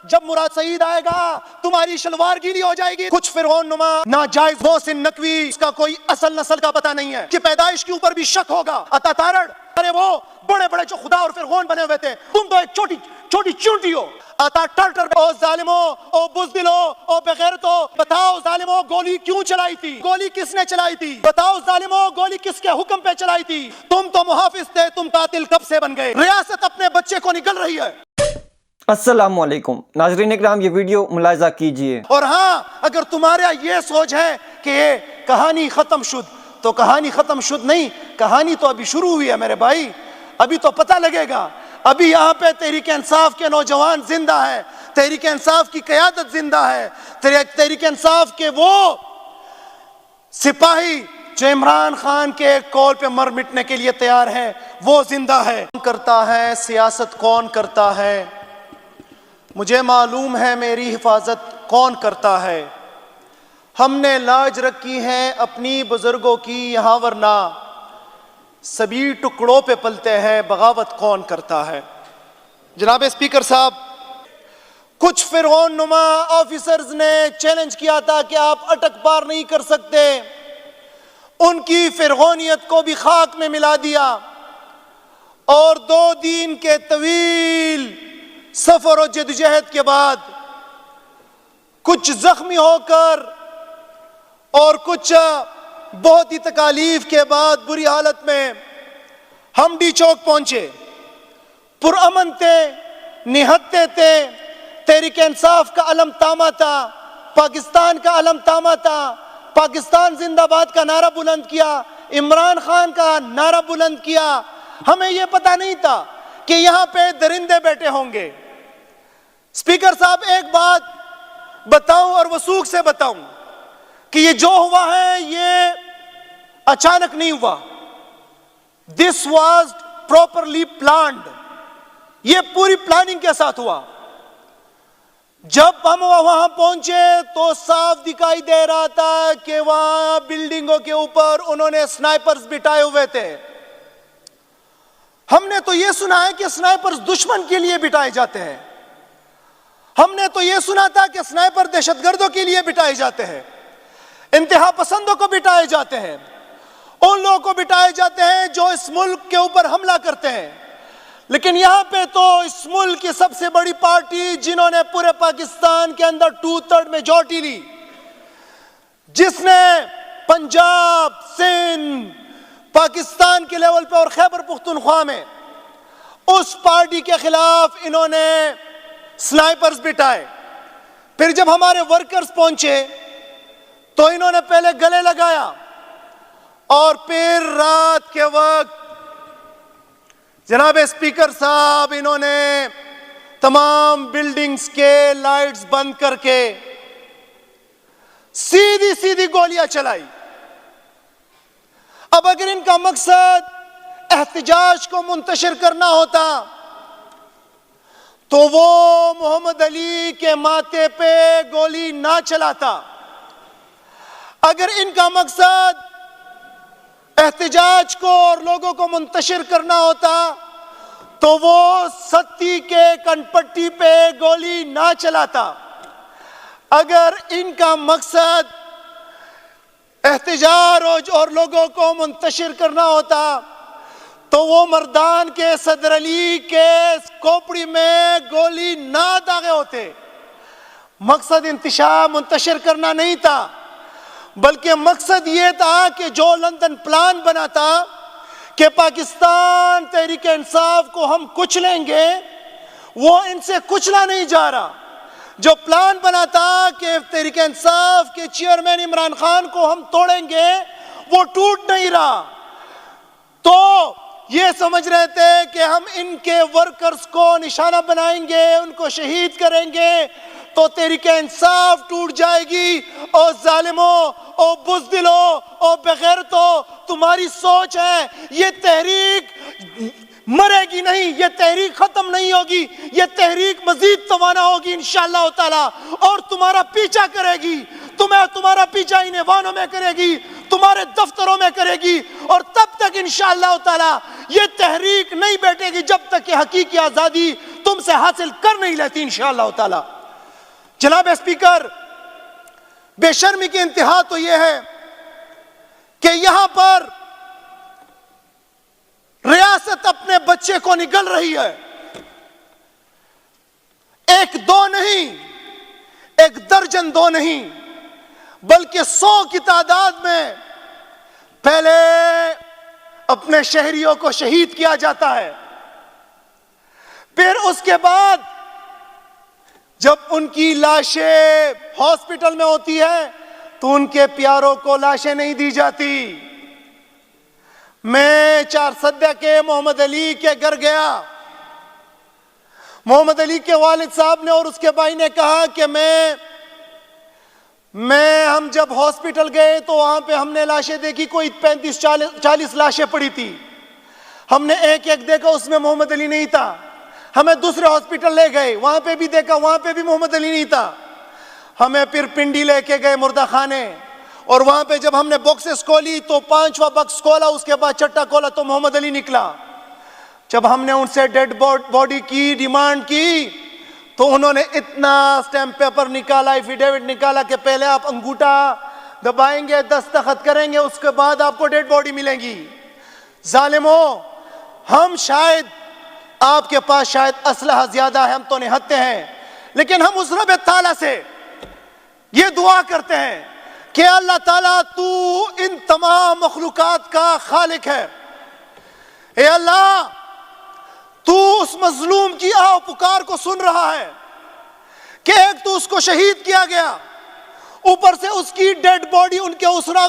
جب مراد سعید آئے گا تمہاری شلوار گیلی ہو جائے گی. کچھ فرعون نما ناجائز محسن نقوی اس کا کوئی اصل نسل کا پتہ نہیں ہے کہ پیدائش کے اوپر بھی شک ہوگا. عطا تارڑ ارے وہ بڑے بڑے جو خدا اور فرعون بنے ہوئے تھے, تم تو ایک چھوٹی چھوٹی چونٹی ہو. عطا ٹرٹر او ظالمو او بزدلو او بغیرتو, بتاؤ ظالمو گولی کیوں چلائی تھی؟ گولی کس نے چلائی تھی؟ بتاؤ ظالمو گولی کس کے حکم پہ چلائی تھی؟ تم تو محافظ تھے, تم قاتل کب سے بن گئے؟ ریاست اپنے بچے کو نگل رہی ہے. السلام علیکم ناظرین اکرام, یہ ویڈیو ملاحظہ کیجئے. اور ہاں اگر تمہارا یہ سوچ ہے کہ یہ کہانی ختم شد, تو کہانی ختم شد نہیں, کہانی تو ابھی شروع ہوئی ہے میرے بھائی. ابھی تو پتہ لگے گا. ابھی یہاں پہ تحریک انصاف کے نوجوان زندہ ہے, تحریک انصاف کی قیادت زندہ ہے, تحریک انصاف کے وہ سپاہی جو عمران خان کے کال پہ مر مٹنے کے لیے تیار ہیں وہ زندہ ہے. کون کرتا ہے سیاست؟ کون کرتا ہے؟ مجھے معلوم ہے میری حفاظت کون کرتا ہے. ہم نے لاج رکھی ہے اپنی بزرگوں کی یہاں, ورنہ سبھی ٹکڑوں پہ پلتے ہیں, بغاوت کون کرتا ہے. جناب اسپیکر صاحب, کچھ فرعون نما آفیسرز نے چیلنج کیا تھا کہ آپ اٹک پار نہیں کر سکتے. ان کی فرعونیت کو بھی خاک میں ملا دیا, اور 2 دن کے طویل سفر و جدوجہد کے بعد کچھ زخمی ہو کر اور کچھ بہت ہی تکالیف کے بعد بری حالت میں ہم ڈی چوک پہنچے. پرامن تھے, نہتے تھے, تحریک انصاف کا علم تاما تھا, پاکستان کا علم تاما تھا, پاکستان زندہ باد کا نعرہ بلند کیا, عمران خان کا نعرہ بلند کیا. ہمیں یہ پتہ نہیں تھا کہ یہاں پہ درندے بیٹھے ہوں گے. اسپیکر صاحب ایک بات بتاؤں اور وثوق سے بتاؤں کہ یہ جو ہوا ہے یہ اچانک نہیں ہوا. This was properly planned. یہ پوری پلاننگ کے ساتھ ہوا. جب ہم وہاں پہنچے تو صاف دکھائی دے رہا تھا کہ وہاں بلڈنگوں کے اوپر انہوں نے سنائپرز بٹھائے ہوئے تھے. ہم نے تو یہ سنا ہے کہ سنائپرز دشمن کے لیے بٹھائے جاتے ہیں. ہم نے تو یہ سنا تھا کہ سنائپر دہشت گردوں کے لیے بٹھائے جاتے ہیں, انتہا پسندوں کو بٹھائے جاتے ہیں, ان لوگوں کو بٹھائے جاتے ہیں جو اس ملک کے اوپر حملہ کرتے ہیں. لیکن یہاں پہ تو اس ملک کی سب سے بڑی پارٹی جنہوں نے پورے پاکستان کے اندر 2/3 میجورٹی لی, جس نے پنجاب, سندھ, پاکستان کے لیول پہ اور خیبر پختونخوا میں اس پارٹی کے خلاف انہوں نے سنائپرز بٹھائے. پھر جب ہمارے ورکرز پہنچے تو انہوں نے پہلے گلے لگایا, اور پھر رات کے وقت جناب اسپیکر صاحب انہوں نے تمام بلڈنگز کے لائٹس بند کر کے سیدھی سیدھی گولیاں چلائی. اب اگر ان کا مقصد احتجاج کو منتشر کرنا ہوتا تو وہ محمد علی کے ماتھے پہ گولی نہ چلاتا. اگر ان کا مقصد احتجاج کو اور لوگوں کو منتشر کرنا ہوتا تو وہ ستی کے کنپٹی پہ گولی نہ چلاتا. اگر ان کا مقصد احتجاج اور لوگوں کو منتشر کرنا ہوتا تو وہ مردان کے صدر علی کے کھوپڑی میں گولی نہ داغے ہوتے. مقصد انتشار منتشر کرنا نہیں تھا, بلکہ مقصد یہ تھا کہ جو لندن پلان بنا تھا کہ پاکستان تحریک انصاف کو ہم کچلیں گے, وہ ان سے کچلا نہیں جا رہا. جو پلان بنا تھا کہ تحریک انصاف کے چیئرمین عمران خان کو ہم توڑیں گے, وہ ٹوٹ نہیں رہا. تو یہ سمجھ رہے تھے کہ ہم ان کے ورکرز کو نشانہ بنائیں گے, ان کو شہید کریں گے تو تحریک انصاف ٹوٹ جائے گی. او ظالموں, او بزدلوں, او بغیرتوں, تمہاری سوچ ہے یہ تحریک مرے گی نہیں, یہ تحریک ختم نہیں ہوگی, یہ تحریک مزید توانا ہوگی انشاءاللہ تعالی, اور تمہارا پیچھا کرے گی. تمہارا پیچھا ان ایوانوں میں کرے گی, تمہارے دفتروں میں کرے گی, اور تب تک انشاءاللہ تعالی یہ تحریک نہیں بیٹھے گی جب تک کہ حقیقی آزادی تم سے حاصل کر نہیں لیتی انشاءاللہ تعالی. جناب اسپیکر، بے شرمی کی انتہا تو یہ ہے کہ یہاں پر ریاست اپنے بچے کو نگل رہی ہے. ایک دو نہیں، ایک درجن دو نہیں، بلکہ 100 کی تعداد میں پہلے اپنے شہریوں کو شہید کیا جاتا ہے. پھر اس کے بعد جب ان کی لاشیں ہاسپٹل میں ہوتی ہے تو ان کے پیاروں کو لاشیں نہیں دی جاتی. میں چارسدہ کے محمد علی کے گھر گیا. محمد علی کے والد صاحب نے اور اس کے بھائی نے کہا کہ ہم جب ہاسپٹل گئے تو وہاں پہ ہم نے لاشیں دیکھی، کوئی 35-40 لاشیں پڑی تھی. ہم نے ایک ایک دیکھا، اس میں محمد علی نہیں تھا. ہمیں دوسرے ہاسپٹل لے گئے، وہاں پہ بھی دیکھا، وہاں پہ بھی محمد علی نہیں تھا. ہمیں پھر پنڈی لے کے گئے مردہ خانے، اور وہاں پہ جب ہم نے باکسز کھولی تو 5واں باکس کھولا، اس کے بعد چھٹا کھولا تو محمد علی نکلا. جب ہم نے ان سے ڈیڈ باڈی کی ڈیمانڈ کی تو انہوں نے اتنا سٹیمپ پیپر نکالا، ایفیڈیوٹ نکالا کہ پہلے آپ انگوٹھا دبائیں گے، دستخط کریں گے، اس کے بعد آپ کو ڈیڈ باڈی ملے گی. ظالموں، ہم شاید آپ کے پاس شاید اسلحہ زیادہ ہے، ہم تو نہتے ہیں، لیکن ہم اس رب تعالیٰ سے یہ دعا کرتے ہیں کہ اللہ تعالیٰ تو ان تمام مخلوقات کا خالق ہے. اے اللہ، تو اس مظلوم کی آہ و پکار کو سن رہا ہے کہ ایک تو اس کو شہید کیا گیا، اوپر سے اس کی ڈیڈ باڈی ان کے ورثاء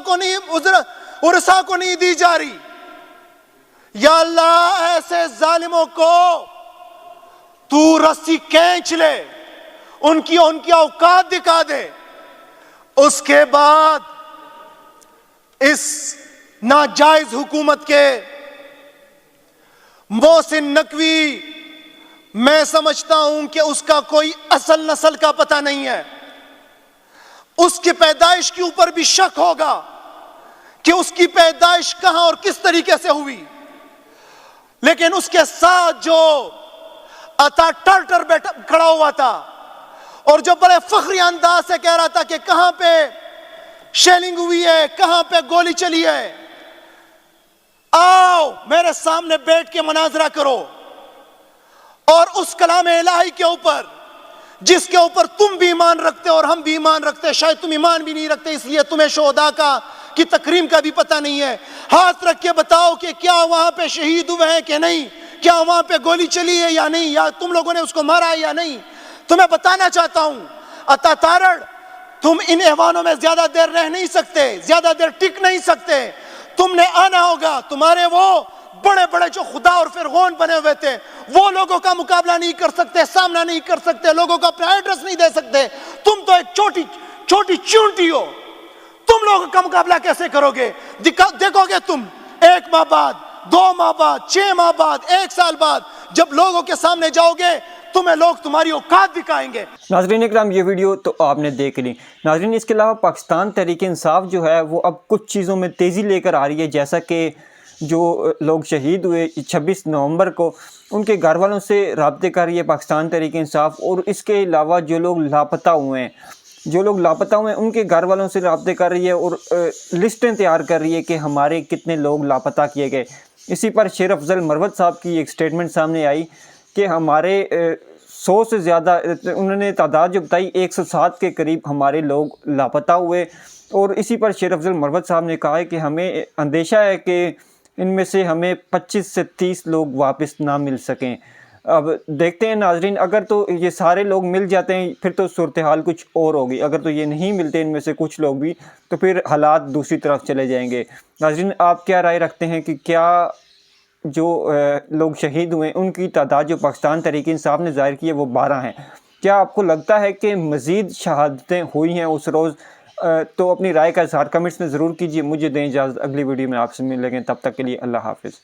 کو نہیں دی جا رہی. یا اللہ، ایسے ظالموں کو تو رسی کھینچ لے، ان کی اوقات دکھا دے. اس کے بعد اس ناجائز حکومت کے محسن نقوی، میں سمجھتا ہوں کہ اس کا کوئی اصل نسل کا پتہ نہیں ہے. اس کی پیدائش کے اوپر بھی شک ہوگا کہ اس کی پیدائش کہاں اور کس طریقے سے ہوئی. لیکن اس کے ساتھ جو عطا ٹرٹر کھڑا ہوا تھا اور جو بڑے فخری انداز سے کہہ رہا تھا کہ کہاں پہ شیلنگ ہوئی ہے، کہاں پہ گولی چلی ہے، آؤ میرے سامنے بیٹھ کے مناظرہ کرو. اور اس کلام الہی کے اوپر جس کے اوپر تم بھی ایمان رکھتے اور ہم بھی ایمان رکھتے، شاید تم ایمان بھی نہیں رکھتے، اس لیے تمہیں شہداء کی تکریم کا بھی پتہ نہیں ہے. ہاتھ رکھ کے بتاؤ کہ کیا وہاں پہ شہید ہوئے ہیں کہ نہیں، کیا وہاں پہ گولی چلی ہے یا نہیں، یا تم لوگوں نے اس کو مارا ہے یا نہیں. تمہیں بتانا چاہتا ہوں عطا تارڑ، تم ان ایوانوں میں زیادہ دیر رہ نہیں سکتے، زیادہ دیر ٹک نہیں سکتے. تم نے آنا ہوگا. تمہارے وہ بڑے بڑے جو خدا اور فرعون بنے ہوئے تھے، وہ لوگوں کا مقابلہ نہیں کر سکتے، سامنا نہیں کر سکتے، لوگوں کو اپنا ایڈریس نہیں دے سکتے. تم تو ایک چھوٹی چونٹی ہو. تم لوگوں کا مقابلہ کیسے کرو گے؟ دیکھو گے تم 1 ماہ بعد، 2 ماہ بعد، 6 ماہ بعد، 1 سال بعد جب لوگوں کے سامنے جاؤ گے تمہیں لوگ تمہاری اوقات دکھائیں گے. ناظرین اکرام، یہ ویڈیو تو آپ نے دیکھ لی. ناظرین، اس کے علاوہ پاکستان تحریک انصاف جو ہے وہ اب کچھ چیزوں میں تیزی لے کر آ رہی ہے، جیسا کہ جو لوگ شہید ہوئے 26 نومبر کو، ان کے گھر والوں سے رابطے کر رہی ہے پاکستان تحریک انصاف. اور اس کے علاوہ جو لوگ لاپتہ ہوئے ہیں ان کے گھر والوں سے رابطے کر رہی ہے اور لسٹیں تیار کر رہی ہے کہ ہمارے کتنے لوگ لاپتہ کیے گئے. اسی پر شیر افضل مروت صاحب کی ایک سٹیٹمنٹ سامنے آئی کہ ہمارے 100 سے زیادہ، انہوں نے تعداد جو بتائی 107 کے قریب ہمارے لوگ لاپتہ ہوئے. اور اسی پر شیر افضل مروت صاحب نے کہا ہے کہ ہمیں اندیشہ ہے کہ ان میں سے ہمیں 25 سے 30 لوگ واپس نہ مل سکیں. اب دیکھتے ہیں ناظرین، اگر تو یہ سارے لوگ مل جاتے ہیں پھر تو صورتحال کچھ اور ہوگی. اگر تو یہ نہیں ملتے ان میں سے کچھ لوگ بھی، تو پھر حالات دوسری طرف چلے جائیں گے. ناظرین، آپ کیا رائے رکھتے ہیں کہ کیا جو لوگ شہید ہوئے ان کی تعداد جو پاکستان تحریک انصاف نے ظاہر کی ہے وہ 12 ہیں؟ کیا آپ کو لگتا ہے کہ مزید شہادتیں ہوئی ہیں اس روز؟ تو اپنی رائے کا اظہار کمنٹس میں ضرور کیجیے. مجھے دیں اجازت، اگلی ویڈیو میں آپ سے ملیں گے. تب تک کے لیے اللہ حافظ.